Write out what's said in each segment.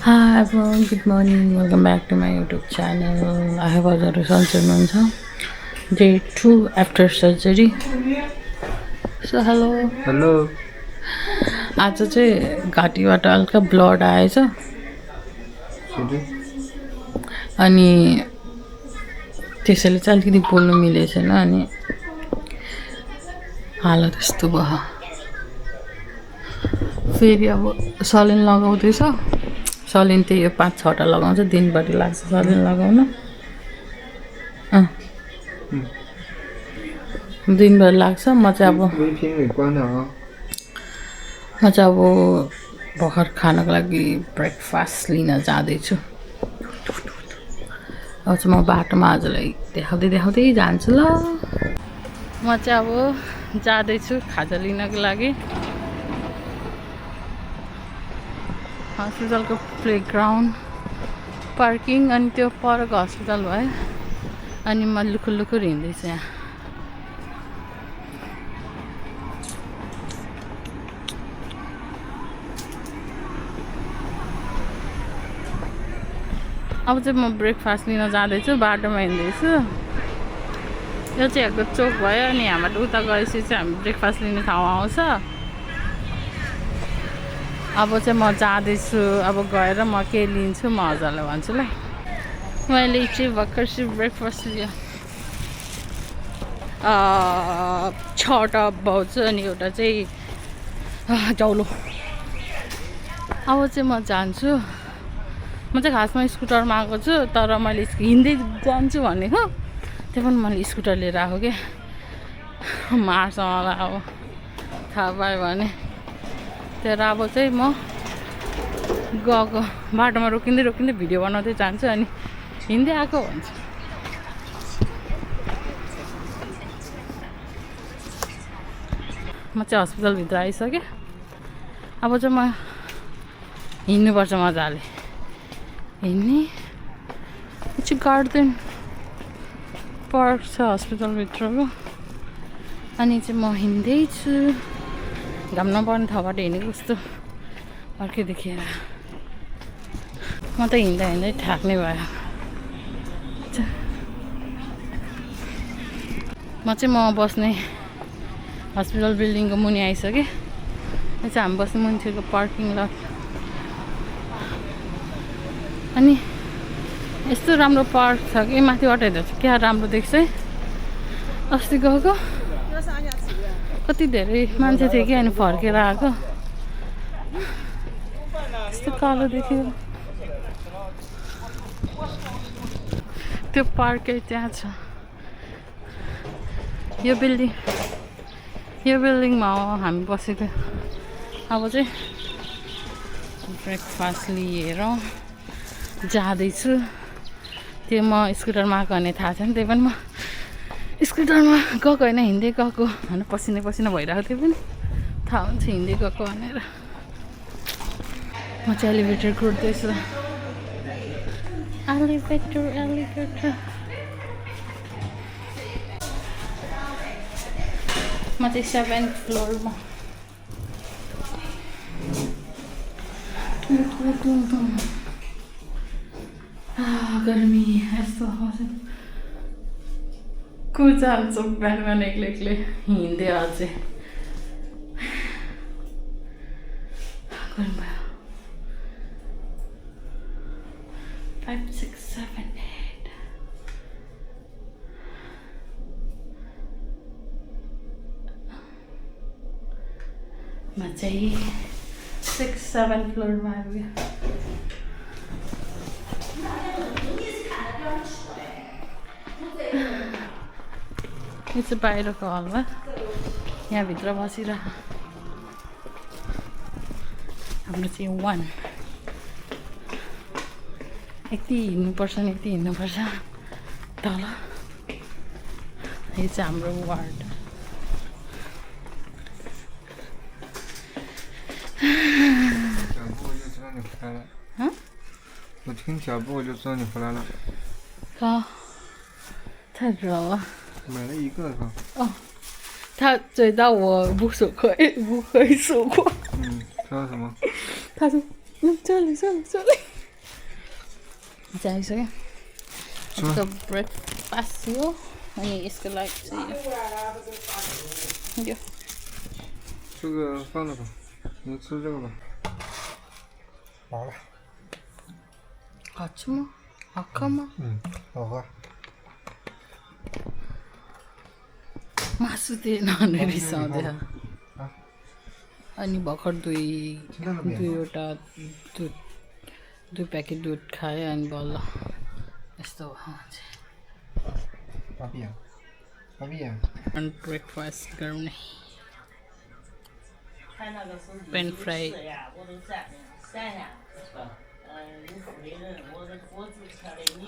Hi everyone, good morning. Welcome back to my YouTube channel. I hope हजुरहरू सन्चै हुनुहुन्छ. Day 2 after surgery. So hello. Hello आज चाहिँ घाँटीबाट हल्का blood आएछ अनि त्यसैले चाहिँ अलिकति बोल्नु मिलेको छैन अनि हालत यस्तो भयो. फेरि अब सलिन लगाउँदैछ. सलिन त्यही यो 5-6वटा लगाउँछ. दिनभरि लाग्छ सलिन लगाउन. दिनभरि लाग्छ. म चाहिँ अब भर्खर खानको लागि ब्रेकफास्ट लिन जाँदैछु. अब चाहिँ म बाटोमा हजुरलाई देखाउँदै जान्छु ल. म चाहिँ अब जाँदैछु खाजा लिनको लागि. हस्पिटलको प्लेग्राउन्ड पार्किङ अनि त्यो परको हस्पिटल भयो अनि म लुखुर हिँड्दैछु यहाँ. अब चाहिँ म ब्रेकफास्ट लिन जाँदैछु. बाटोमा हिँड्दैछु. यो चाहिँ हेर्को चोक भयो अनि यहाँबाट उता गएपछि चाहिँ हामी ब्रेकफास्ट लिने ठाउँ आउँछ. अब चाहिँ म जाँदैछु. अब गएर म के लिन्छु म हजुरलाई भन्छु ल. मैले चाहिँ भर्खर ब्रेकफास्ट लिएँ. 6वटा भाउजू अनि एउटा चाहिँ जौलो. अब चाहिँ म जान्छु. म चाहिँ खासमा स्कुटरमा आएको छु तर मैले हिँड्दै जान्छु भनेको. त्यो पनि मैले स्कुटर लिएर आएको क्या. मार्सँग अब थाहा पायो भने तर अब चाहिँ म गएको बाटोमा रोकिँदै भिडियो बनाउँदै जान्छु अनि हिँड्दै आएको भन्छु. म चाहिँ हस्पिटलभित्र आइसकेँ. अब चाहिँ म हिँड्नुपर्छ मजाले. हिँड्ने चाहिँ गार्डन पार्क छ हस्पिटलभित्रको अनि चाहिँ म हिँड्दैछु. घाम नपर्ने ठाउँबाट हिँडेको कस्तो अर्कै देखेर म त हिँड्दै थाक्ने भयो. म बस्ने हस्पिटल बिल्डिङको मुनि आइसकेँ. यो चाहिँ हामी बस्ने मान्छेको पार्किङ लट. अनि यस्तो राम्रो पार्क छ कि माथिबाट हेर्दा चाहिँ क्या राम्रो देख्छ है. अस्ति गएको कति धेरै मान्छे थियो कि अनि फर्केर आएको. यस्तो कालो देख्यो. त्यो पार्कै त्यहाँ छ. यो बिल्डिङमा हो हामी बसेको. अब चाहिँ ब्रेकफास्ट लिएर जाँदैछु. त्यो म स्कुटरमा आएको भने थाहा छैन. त्यही पनि म स्कुटरमा गएको होइन हिँड्दै गएको होइन. पसिना भइरहेको थियो पनि थाहा हुन्छ हिँड्दै गएको भनेर. म चाहिँ एलिभेटर कुद्दैछु. एलिभेटर म चाहिँ 7th फ्लोरमा. गर्मी यस्तो कुचाल्छु बिहान एक्लै हिँड्दै अझै. गर्मी भयो. 5, 6, 7, 8 म चाहिँ 6, 7 फ्लोरमा आइपुग्यो. यो चाहिँ बाहिरको हल हो. यहाँभित्र बसिरह. हाम्रो चाहिँ 1 यति हिँड्नुपर्छ तल. यो चाहिँ हाम्रो वार्ड.我听脚步我就知道你回来了。太热了。买了一个吧。哦，他追到我不可以说过。他说什么？他说，这里。चाहिसक्यो यसको ब्रेकफास्ट यो अनि यसको लागि चाहिँ यो 这个放着吧，你吃这个吧。好了。 好吃吗？好看吗？好喝。 मासु दिएन भने रिसाउँदै अनि भर्खर दुईवटा दुई प्याकेट दुध खाएँ अनि बल्ल यस्तो अनि ब्रेकफास्ट गर्ने पेन फ्राई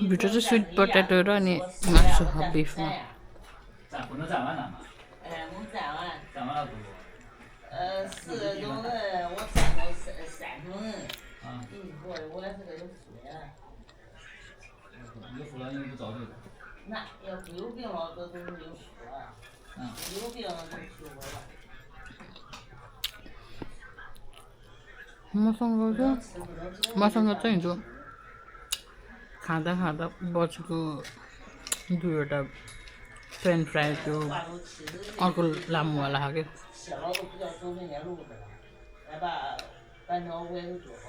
भित्र चाहिँ स्विट पोटेटो र अनि मासु बिफमा 不能攒完了吗？没攒完。攒完了多少4个钟头，我攒到3钟头。啊？我这个有数了。有数了，你不早就。那要不有病了，这都是有数了。有病了就数了。 मसँग चाहिँ हिजो खाँदा खाँदा बचेको दुईवटा पेन फ्राई त्यो अर्को लामोवाला खाएको 小老都不叫周春节录的了，来把半条我也都做好。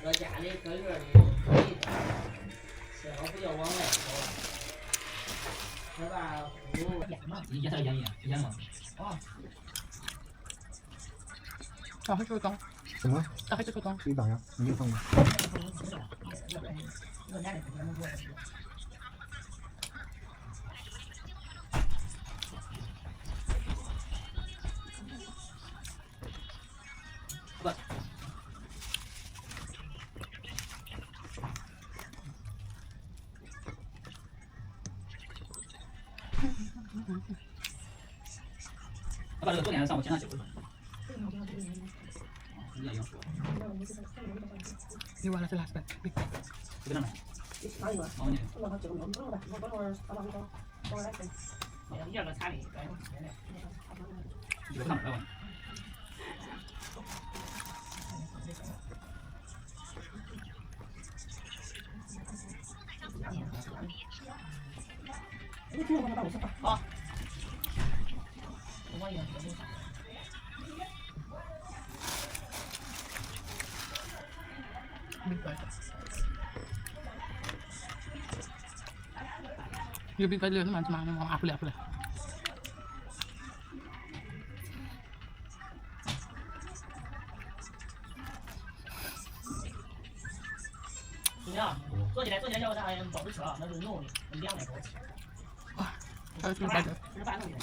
搁家里搁院里可以的，小老不要往外跑。来把葫芦。你腌啥腌腌？腌吗？啊。打开这个缸，什么？打开这个缸。自己打呀，你没放吗？把这个昨天上午前两写不是？You want to last bit? 就跟那买。好呢。第二个擦里。这个上哪儿了？ 好。 यो बिग बाइटले मान्छे माग्ने म आफूले 怎么样？做起来要不然保持车，那是弄的，2来高。哇，还有这个白的。吃饭弄的。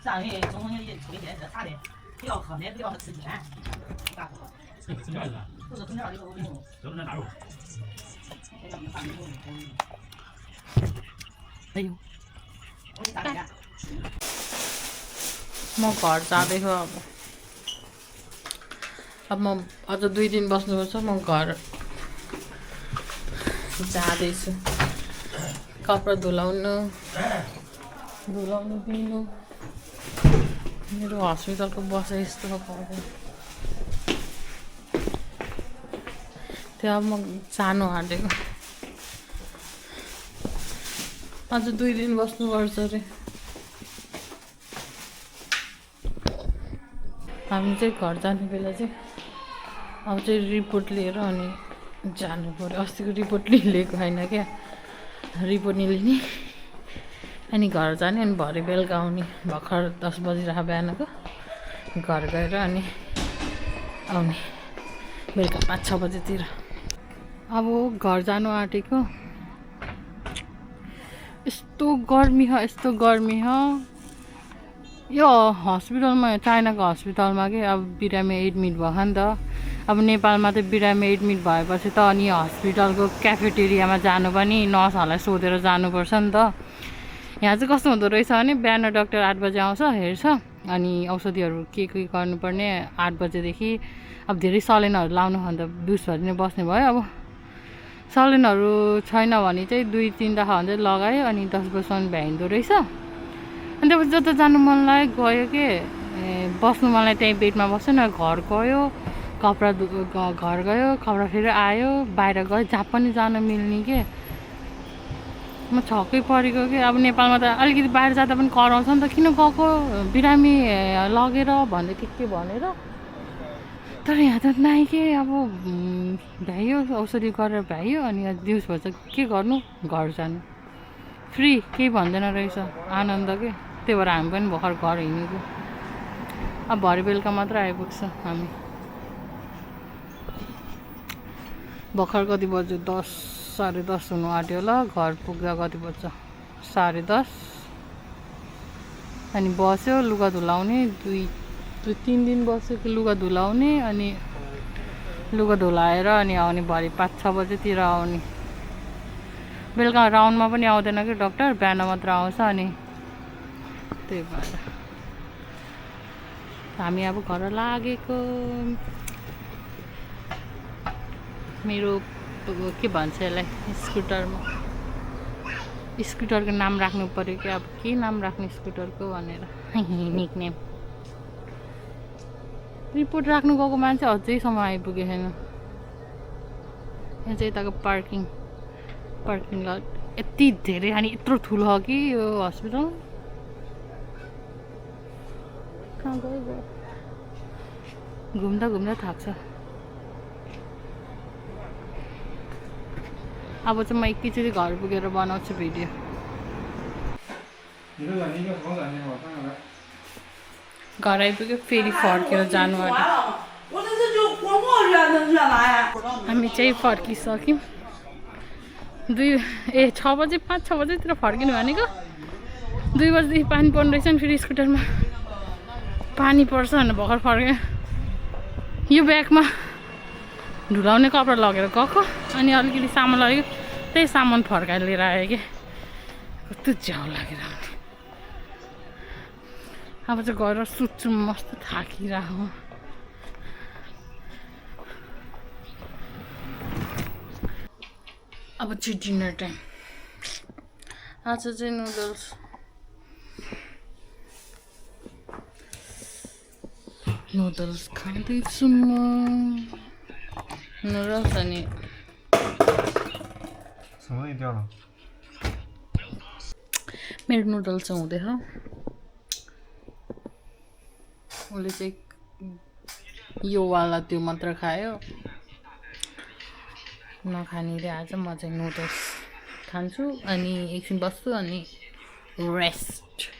上回中秋节推荐这啥的，不要喝奶，不要吃鸡蛋，干活。春卷子。不是春卷，这个我用。这是大肉。哎呦，我给你打点。म घर जाँदैछु अब म अझ 2 दिन बस्नुपर्छ म घर जाँदैछु कपडा धुलाउनु दिनु मेरो हस्पिटलको बसाइ यस्तो पर्यो त्यो अब म जानु आँटेको अझ 2 दिन बस्नुपर्छ अरे हामी चाहिँ घर जाने बेला चाहिँ अब चाहिँ रिपोर्ट लिएर अनि जानु पर्यो अस्तिको रिपोर्ट लिएको होइन क्या रिपोर्ट नलिने अनि घर जाने अनि भरे बेलुका आउने भर्खर 10 बजिरहेको बिहानको घर गएर अनि आउने बेलुका 5-6 बजेतिर अब घर जानु आँटेको यस्तो गर्मी ह यो हस्पिटलमा चाइनाको हस्पिटलमा के अब बिरामी एडमिट भयो नि त अब नेपालमा त बिरामी एडमिट भएपछि त अनि हस्पिटलको क्याफेटेरियामा जानु पनि नर्सहरूलाई सोधेर जानुपर्छ नि त। यहाँ चाहिँ कस्तो हुँदो रहेछ भने बिहान डक्टर 8 बजे आउँछ, हेर्छ, अनि औषधिहरू के गर्नुपर्ने 8 बजेदेखि। अब धेरै सलेनहरू लाउनु हो भने त दिउँसभरि नै बस्ने भयो। अब सलेनहरू छैन भने चाहिँ 2-3 दफा हुन्छ लगायो, अनि 10 बजीसम्म भ्याइँदो रहेछ। अनि त्यसपछि जता जानु मन लाग्यो गयो के, बस्नु मलाई त्यहीँ बेडमा बस्यो न, घर गयो, घर गयो, कपडा फेरि आयो, बाहिर गयो, जहाँ पनि जान मिल्ने के। म छक्कै परेको कि अब नेपालमा त अलिकति बाहिर जाँदा पनि कराउँछ नि त, किन गएको बिरामी लगेर भन्दै के भनेर। तर यहाँ त नाइ के, अब भ्यायो, औषधि गरेर भ्यायो, अनि दिउँसभर चाहिँ के गर्नु, घर जानु फ्री, केही भन्दैन रहेछ, आनन्द के। त्यही भएर हामी पनि भर्खर घर हिँडेको। अब भरे बेलुका मात्र आइपुग्छ हामी। भर्खर कति बज्यो, 10 साढे 10 हुनु आँट्यो होला। घर पुग्दा कति बज्छ, 10:30। अनि बस्यो, लुगा धुलाउने, 2-3 दिन बस्यो कि लुगा धुलाउने, अनि लुगा धुलाएर अनि आउने भरे 5-6 बजेतिर आउने। बेलुका राउन्डमा पनि आउँदैन कि डक्टर, बिहान मात्र आउँछ। अनि त्यही भएर हामी अब घर लागेको। मेरो के भन्छ यसलाई, स्कुटरको नाम राख्नु पर्यो कि, अब के नाम राख्ने स्कुटरको भनेर निकनेम। रिपोर्ट राख्नु गएको मान्छे अझैसम्म आइपुगेको छैन। यहाँ चाहिँ यताको पार्किङ लट यति धेरै, अनि यत्रो ठुलो हो कि यो हस्पिटल। कहाँ गयो, घुम्दा थाक्छ। अब चाहिँ म एकैचोटि घर पुगेर बनाउँछु भिडियो। घर आइपुग्यो, फेरि फर्केर जानु आँट्यो। हामी चाहिँ फर्किसक्यौँ। 6 बजे 5-6 बजेतिर फर्किनु भनेको। 2 बजेदेखि पानी पर्ने रहेछ नि, फेरि स्कुटरमा पानी पर्छ भनेर भर्खर फर्क्यो। यो ब्यागमा धुलाउने कपडा लगेर गएको, अनि अलिकति सामान लगेको, त्यही सामान फर्काएर लिएर आयो कि। कस्तो झ्याउ लागेर आउने। अब चाहिँ गएर सुत्छु, मस्त थाकिरहेको। अब चाहिँ डिनर टाइम। आज चाहिँ नुडल्स खाँदैछु म। नुडल्स अनि मेरो नुडल्स चाहिँ हुँदैछ। उसले चाहिँ यो वाला त्यो मात्र खायो, नखानेले आज म चाहिँ नुडल्स खान्छु, अनि एकछिन बस्छु, अनि रेस्ट।